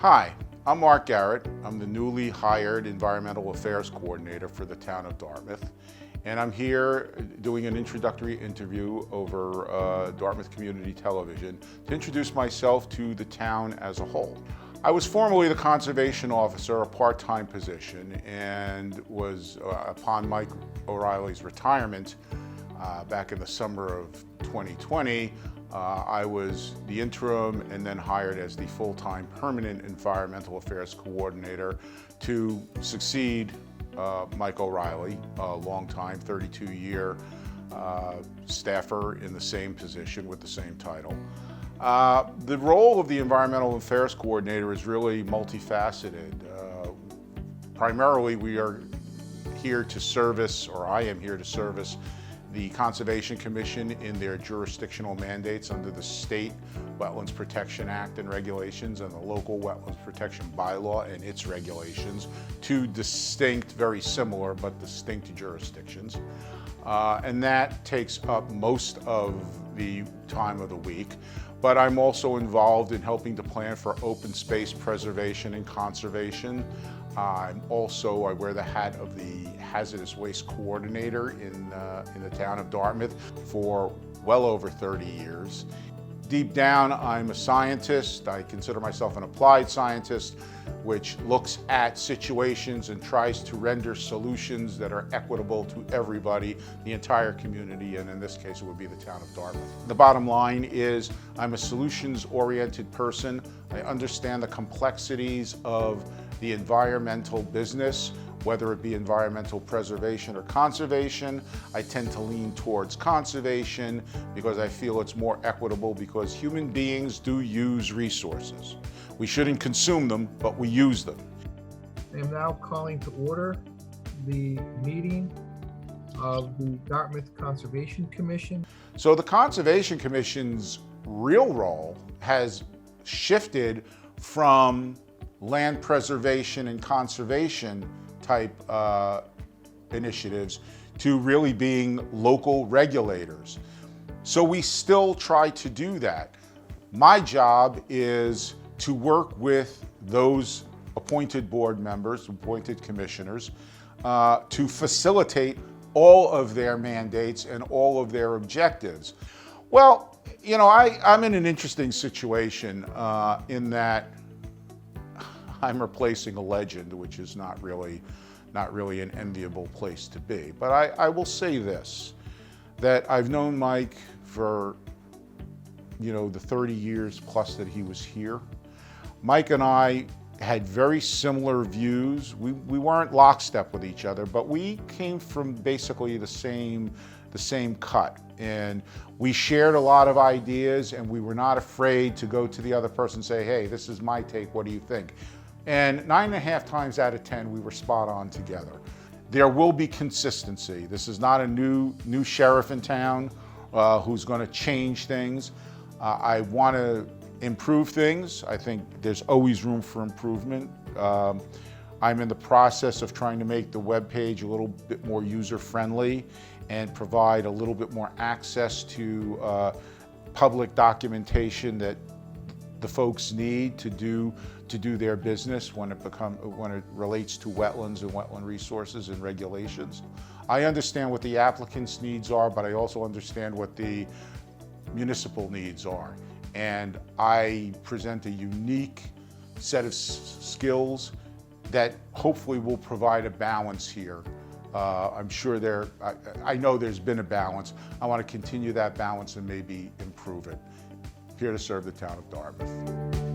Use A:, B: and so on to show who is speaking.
A: Hi, I'm Marc Garrett. I'm the newly hired Environmental Affairs Coordinator for the town of Dartmouth. And I'm here doing an introductory interview over Dartmouth Community Television to introduce myself to the town as a whole. I was formerly the Conservation Officer, a part-time position, and was, upon Mike O'Reilly's retirement back in the summer of 2020, I was the interim and then hired as the full-time permanent Environmental Affairs Coordinator to succeed Mike O'Reilly, a long-time 32-year staffer in the same position with the same title. The role of the Environmental Affairs Coordinator is really multifaceted. Primarily, we are here to service, or I am here to service, the Conservation Commission in their jurisdictional mandates under the State Wetlands Protection Act and regulations and the local Wetlands Protection Bylaw and its regulations, two distinct, very similar, but distinct jurisdictions. And that takes up most of the time of the week. But I'm also involved in helping to plan for open space preservation and conservation. I wear the hat of the hazardous waste coordinator in the town of Dartmouth for well over 30 years. Deep down, I'm a scientist. I consider myself an applied scientist, which looks at situations and tries to render solutions that are equitable to everybody, the entire community, and in this case, it would be the town of Dartmouth. The bottom line is I'm a solutions-oriented person. I understand the complexities of the environmental business, whether it be environmental preservation or conservation. I tend to lean towards conservation because I feel it's more equitable because human beings do use resources. We shouldn't consume them, but we use them.
B: I am now calling to order the meeting of the Dartmouth Conservation Commission.
A: So the Conservation Commission's real role has shifted from land preservation and conservation type initiatives to really being local regulators. So we still try to do that. My job is to work with those appointed board members, appointed commissioners, to facilitate all of their mandates and all of their objectives. Well, you know, I'm in an interesting situation in that I'm replacing a legend, which is not really an enviable place to be. But I will say this, that I've known Mike for, the 30 years plus that he was here. Mike and I had very similar views. We weren't lockstep with each other, but we came from basically the same cut. And we shared a lot of ideas, and we were not afraid to go to the other person and say, hey, this is my take, what do you think? And 9.5 times out of 10, we were spot on together. There will be consistency. This is not a new sheriff in town who's going to change things. I want to improve things. I think there's always room for improvement. I'm in the process of trying to make the webpage a little bit more user-friendly and provide a little bit more access to public documentation that the folks need to do their business when it relates to wetlands and wetland resources and regulations. I understand what the applicants' needs are, but I also understand what the municipal needs are. And I present a unique set of skills that hopefully will provide a balance here. I'm sure I know there's been a balance. I want to continue that balance and maybe improve it. Here to serve the town of Dartmouth.